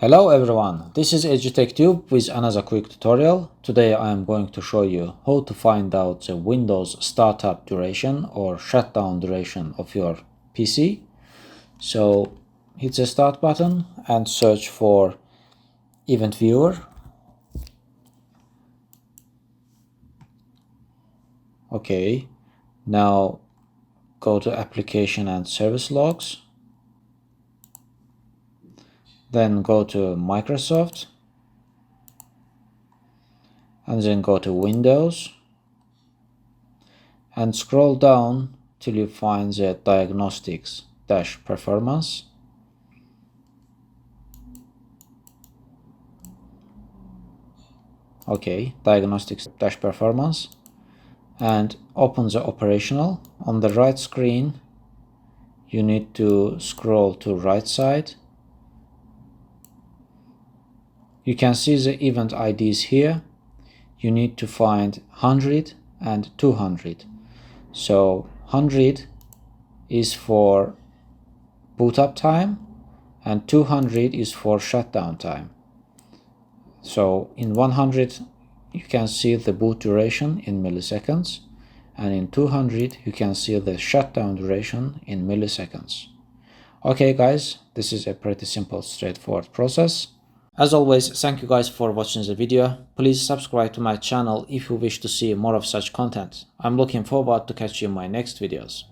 Hello everyone, this is EduTechTube with another quick tutorial. Today I am going to show you how to find out the Windows startup duration or shutdown duration of your PC. So hit the start button and search for Event Viewer. Okay, now go to Application and Service Logs. Then go to Microsoft. And then go to Windows and scroll down till you find the diagnostics-performance. Okay, diagnostics-performance, and open the operational. On the right screen you need to scroll to right side. You can see the event IDs here. You need to find 100 and 200. So 100 is for boot up time and 200 is for shutdown time. So in 100 you can see the boot duration in milliseconds, and in 200 you can see the shutdown duration in milliseconds. Okay guys, this is a pretty simple, straightforward process. As always, thank you guys for watching the video. Please subscribe to my channel if you wish to see more of such content. I'm looking forward to catch you in my next videos.